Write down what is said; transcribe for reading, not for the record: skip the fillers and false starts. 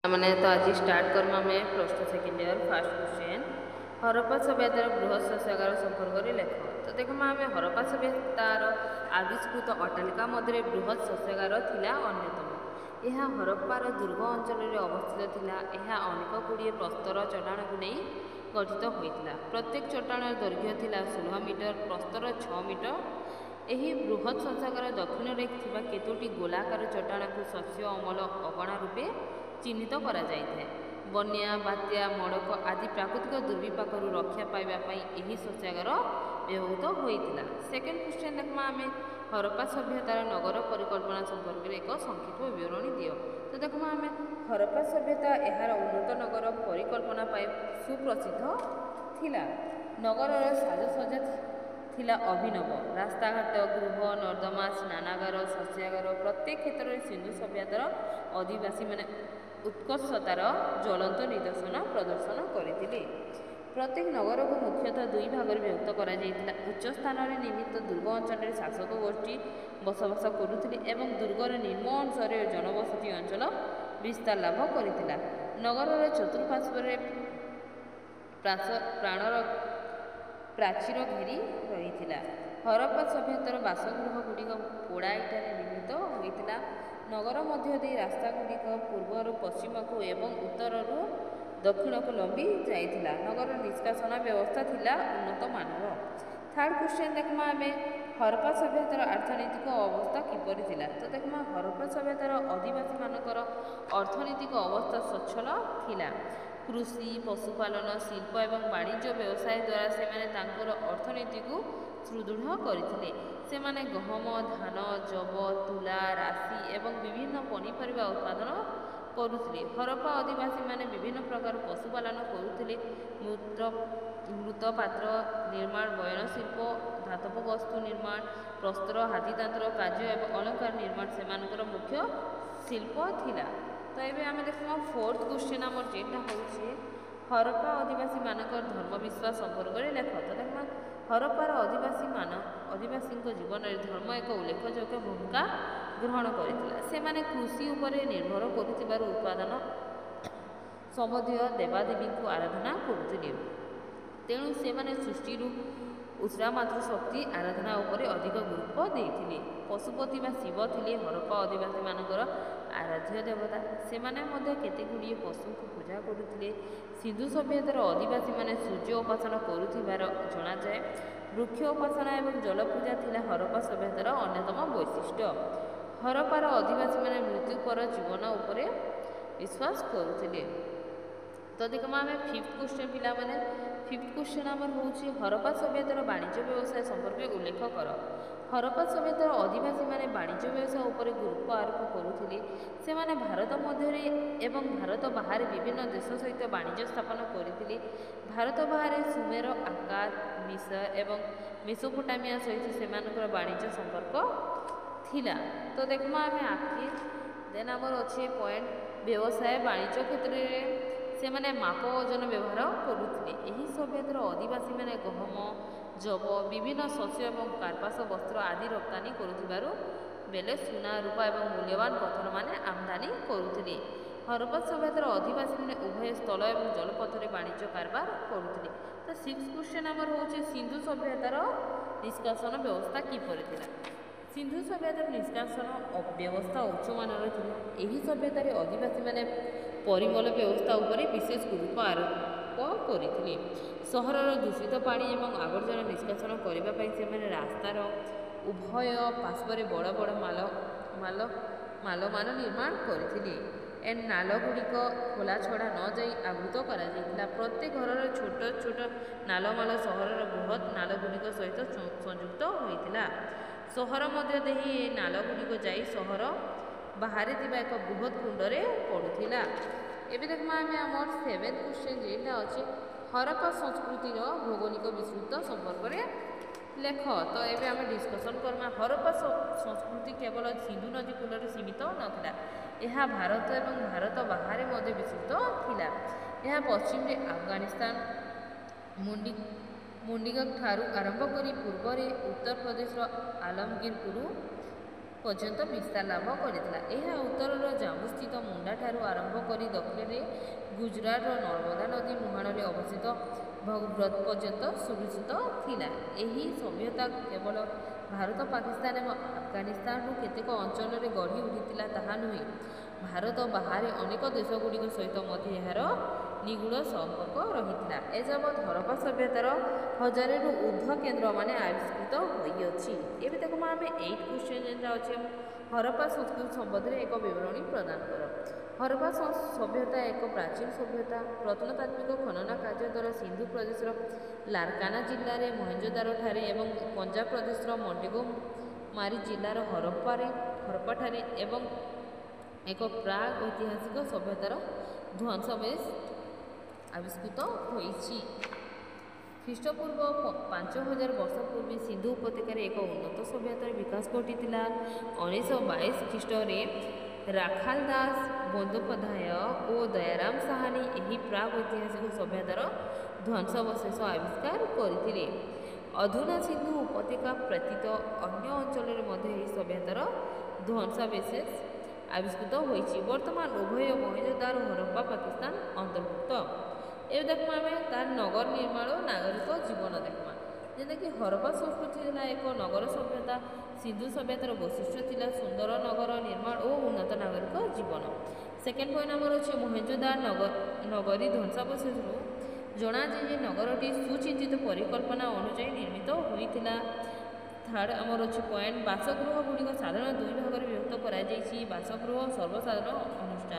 मैंने तो आज स्टार्ट करमा में plus two second year first question Harappa सभ्यतार बृहत शस्यागार संपर्क लेख। तो देखमा आम हरप्पा सभ्यतार आविष्कृत अट्टालिका मध्य बृहत शस्यागार थिला अन्यतम। यह हरप्पार दुर्ग अंचल अवस्थित थिला। यह अनेक गुड़िए प्रस्तर चट्टाण को नहीं गठित होता। प्रत्येक चट्टाण दैर्घ्य थिला 16 मीटर, प्रस्तर 6 मीटर। ଏହି ବୃହତ୍ ଶସ୍ୟାଗାର ଦକ୍ଷିଣରେ ଥିବା କେତୋଟି ଗୋଲାକାର ଚଟାଣକୁ ଶସ୍ୟ ଅମଳ ଅଗଣା ରୂପେ ଚିହ୍ନିତ କରାଯାଇଥାଏ। ବନ୍ୟା, ବାତ୍ୟା, ମଡ଼କ ଆଦି ପ୍ରାକୃତିକ ଦୁର୍ବିପାକରୁ ରକ୍ଷା ପାଇବା ପାଇଁ ଏହି ଶସ୍ୟାଗାର ବ୍ୟବହୃତ ହୋଇଥିଲା। ସେକେଣ୍ଡ କ୍ୱେଶ୍ଚନ୍ ଦେଖମା ଆମେ ହରପ୍ପା ସଭ୍ୟତାର ନଗର ପରିକଳ୍ପନା ସମ୍ପର୍କରେ ଏକ ସଂକ୍ଷିପ୍ତ ବିବରଣୀ ଦିଅ। ତ ଦେଖମା ଆମେ ହରପ୍ପା ସଭ୍ୟତା ଏହାର ଉନ୍ନତ ନଗର ପରିକଳ୍ପନା ପାଇଁ ସୁପ୍ରସିଦ୍ଧ ଥିଲା। ନଗରର ସାଜସଜ୍ଜା थिला अभिनव। रास्ताघाट, गृह, नर्दमा, स्नानागार, शस्यागार प्रत्येक क्षेत्र में सिंधु सभ्यतार आदिवासी मैंने उत्कर्षतार ज्वलंत निदर्शन प्रदर्शन करते। प्रत्येक नगर को मुख्यतः दुई भाग में विभक्त कर उच्च स्थान निमित्त दुर्ग अंचल शासक गोष्ठी बसवास करुले एवं दुर्गर निम्न अंशर जनबसति अंचल विस्तार लाभ करथिला। नगर चतुर्पार्श्व प्राणर प्राचीर घेरी रही। हरप्पा सभ्यतार बासगृह गुड़िक पोड़ा इटार निर्मित होता। नगर मध्य दे रास्ता गुड़िक पूर्वर पश्चिम को एवं उत्तर दक्षिण को लंबी जाइथिला। नगर निष्कासन व्यवस्था थिला उन्नत मानव। थर्ड क्वेश्चन देखमा आमे हरप्पा सभ्यतार अर्थनैतिक अवस्था किपरि थिला। तो देखमा हरप्पा सभ्यतार आदिवासी मानकर अर्थनैतिक अवस्था सच्छल थिला। कृषि, पशुपालन, शिल्प एवं वाणिज्य व्यवसाय द्वारा से अर्थनीति को सुदृढ़ करते। से गहम, धान, जब, तुला, राशि एवं विभिन्न पनीपरिया उत्पादन करुले। हरप्पा आदिवासी माने विभिन्न प्रकार पशुपालन करुले। मृत पात्र निर्माण, बयनशिल्प, धातव वस्तु निर्माण, प्रस्तर, हाथीदांतर कार्य एवं अलंकार निर्माण से मुख्य शिल्प थिला। तो ये आम देखा फोर्थ क्वेश्चन आम जेटा हूँ हरप्पा आदिवासी मानकर धर्म विश्वास संपर्क में लेख। तो देखा हरप्पार आदिवासी जीवन में धर्म एक उल्लेखयोग्य भूमिका ग्रहण करथिला। से माने कृषि उपरे निर्भर करुथिबारु उत्पादन संबंधी देवादेवी को आराधना करुथिले। तेणु से माने सृष्टि उस्रा मातृशक्ति आराधना उपरे अधिक गुरुत्व देथिले। पशुपति व शिव थिले हरप्पा आदिवासी मानकर आराध्य देवता। से माने मध्य केते गुड़िए पशु को पूजा करुथिले। सिंधु सभ्यतार आदिवासी माने सूर्य उपासना करुथिबार जणा जाए। वृक्ष उपासना एवं जलपूजा थिला हरप्पा सभ्यतार अन्यतम वैशिष्ट्य। हरप्पार आदिवासी माने मृत्यु पर जीवन उपरे विश्वास करुथिले। तो देखमा आम फिफ्थ क्वेश्चन पिला माने फिफ्थ क्वेश्चन आमर हूँ हरप्पा सभ्यतार वाणिज्य व्यवसाय संपर्क में उल्लेख कर। हरप्पा सभ्यतार आदिवासी माने वाणिज्य व्यवसाय उपर गुरुत्व आरोप करुथिले। से माने भारत मध्य एवं भारत बाहर विभिन्न देश सहित वाणिज्य स्थापन करथिले। भारत बाहर सुमेर, आकाद, मिस्र एवं मेसोपोटामिया सहित सेमानकर वाणिज्य संपर्क थिला। तो देखमा आम आखिर देन आमर अच्छे पॉइंट व्यवसाय वाणिज्य क्षेत्र में से माने माप ओजन व्यवहार करुथिले। एही सभ्यतार आदिवासी माने गहम, जब, विभिन्न शस्य एवं कार्पास वस्त्र आदि रप्तानी करुथिबारु बेले सुना, रूपा एवं मूल्यवान पत्थर माने आमदानी करुथिले। हरप्पा सभ्यतार आदिवासी माने उभय स्थल एवं जलपथ में वाणिज्य कारबार करुथिले। तो सिक्स क्वेश्चन आमर होचे सिंधु सभ्यतार निष्कासन व्यवस्था किपरि थिला। सिंधु सभ्यतार निष्कासन व्यवस्था उच्चमानर थिला। एही सभ्यतार आदिवासी माने परिमल व्यवस्था उपरे विशेष गुरुत्व आरोप करथिले। सहरर दूषित पानी एवं आवर्जना निष्कासन करने से रास्तार उभय पार्श्वर बड़ बड़ माल मान निर्माण करथिले। एंड नाल गुड़िक खोला छड़ा न जाई आवृत करा। प्रत्येक घर छोट छोट नालमाल सहर बृहत नाल गुड़िक सहित संयुक्त होता। सहर मध्य देही नाल गुड़िक जाई सहर बाहर एक बृहत कुंडरे पड़ूला। एबे देखमा आमे आमर सेवेंथ क्वेश्चन जेटा अच्छे हरप्पा संस्कृतिर भौगोलिक विस्तृत संपर्क में लेख। तो ये आम डिस्कसन करमा हरप्पा संस्कृति केवल सिंधु नदी कूल सीमित नथिला। यह भारत एवं भारत बाहर मध्य विस्तृत थिला। यह पश्चिम में अफगानिस्तान मुंडिगक ठारू आरंभ करी पूर्व उत्तर प्रदेश आलमगीरपुर ପର୍ଯ୍ୟନ୍ତ ବିସ୍ତାର ଲାଭ କରିଥିଲା। ଏହା ଉତ୍ତରର ଜାମ୍ମୁସ୍ଥିତ ମୁଣ୍ଡାଠାରୁ ଆରମ୍ଭ କରି ଦକ୍ଷିଣରେ ଗୁଜରାଟର ନର୍ମଦା ନଦୀ ମୁହାଣରେ ଅବସ୍ଥିତ ଭଗବ୍ରତ ପର୍ଯ୍ୟନ୍ତ ସୁବିସ୍ତୃତ ଥିଲା। ଏହି ସଭ୍ୟତା କେବଳ ଭାରତ, ପାକିସ୍ତାନ ଏବଂ ଆଫଗାନିସ୍ତାନରୁ କେତେକ ଅଞ୍ଚଳରେ ଗଢ଼ି ଉଠିଥିଲା ତାହା ନୁହେଁ, ଭାରତ ବାହାରେ ଅନେକ ଦେଶଗୁଡ଼ିକ ସହିତ ମଧ୍ୟ ଏହାର ନିଗୁଡ଼ ସମ୍ପର୍କ ରହିଥିଲା। ଏଯାବତ୍ ହରପ୍ପା ସଭ୍ୟତାର 1000ରୁ ଊର୍ଦ୍ଧ୍ୱ କେନ୍ଦ୍ରମାନେ ଆବିଷ୍କୃତ ହୋଇଅଛି। ଏବେ ଦେଖ ଆମେ 8 କ୍ୱେଶ୍ଚନ୍ ଯେନ୍ଟା ଅଛି ହରପ୍ପା ସଂସ୍କୃତି ସମ୍ବନ୍ଧରେ ଏକ ବିବରଣୀ ପ୍ରଦାନ କର। ହରପ୍ପା ସଭ୍ୟତା ଏକ ପ୍ରାଚୀନ ସଭ୍ୟତା। ପ୍ରତ୍ନତାତ୍ତ୍ୱିକ ଖନନ କାର୍ଯ୍ୟ ଦ୍ୱାରା ସିନ୍ଧୁ ପ୍ରଦେଶର ଲାରକାନା ଜିଲ୍ଲାରେ ମହେଞ୍ଜୋଦାରୋଠାରେ ଏବଂ ପଞ୍ଜାବ ପ୍ରଦେଶର ମୋଣ୍ଟେଗୋମାରି ଜିଲ୍ଲାର ହରପ୍ପାଠାରେ ଏବଂ ଏକ ପ୍ରାଗ୍ ଐତିହାସିକ ସଭ୍ୟତାର ଧ୍ୱଂସାବଶେଷ ଆବିଷ୍କୃତ ହୋଇଛି। ଖ୍ରୀଷ୍ଟପୂର୍ବ 5000 ବର୍ଷ ପୂର୍ବେ ସିନ୍ଧୁ ଉପତ୍ୟକାରେ ଏକ ଉନ୍ନତ ସଭ୍ୟତାର ବିକାଶ ଘଟିଥିଲା। 1922 ଖ୍ରୀଷ୍ଟରେ ରାଖାଲ ଦାସ ବନ୍ଦୋପାଧ୍ୟାୟ ଓ ଦୟାରାମ ସାହାନୀ ଏହି ପ୍ରାଗ୍ ଐତିହାସିକ ସଭ୍ୟତାର ଧ୍ୱଂସାବଶେଷ ଆବିଷ୍କାର କରିଥିଲେ। ଅଧୁନା ସିନ୍ଧୁ ଉପତ୍ୟକା ବ୍ୟତୀତ ଅନ୍ୟ ଅଞ୍ଚଳରେ ମଧ୍ୟ ଏହି ସଭ୍ୟତାର ଧ୍ୱଂସାବଶେଷ ଆବିଷ୍କୃତ ହୋଇଛି। ବର୍ତ୍ତମାନ ଉଭୟ ମହେଞ୍ଜୋଦାରୋ ଓ ହରପ୍ପା ପାକିସ୍ତାନ ଅନ୍ତର୍ଭୁକ୍ତ। ଏବେ ଦେଖମା ଆମେ ତାର ନଗର ନିର୍ମାଣ ଓ ନାଗରିକ ଜୀବନ ଦେଖମା। ଯେନ୍ଟାକି ହରପ୍ପା ସଂସ୍କୃତି ହେଲା ଏକ ନଗର ସଭ୍ୟତା। ସିନ୍ଧୁ ସଭ୍ୟତାର ବୈଶିଷ୍ଟ୍ୟ ଥିଲା ସୁନ୍ଦର ନଗର ନିର୍ମାଣ ଓ ଉନ୍ନତ ନାଗରିକ ଜୀବନ। ସେକେଣ୍ଡ ପଏଣ୍ଟ ଆମର ଅଛି ମହେଞ୍ଜୋଦାରୋ ନଗରୀ ଧ୍ୱଂସାବଶେଷରୁ ଜଣାଯାଏ ଯେ ନଗରଟି ସୁଚିନ୍ତିତ ପରିକଳ୍ପନା ଅନୁଯାୟୀ ନିର୍ମିତ ହୋଇଥିଲା। ଥାର୍ଡ଼ ଆମର ଅଛି ପଏଣ୍ଟ ବାସଗୃହ ଗୁଡ଼ିକ ସାଧାରଣ ଦୁଇ ଭାଗରେ ବିଭକ୍ତ କରାଯାଇଛି। ବାସଗୃହ ସର୍ବସାଧାରଣ ଅନୁଷ୍ଠାନ।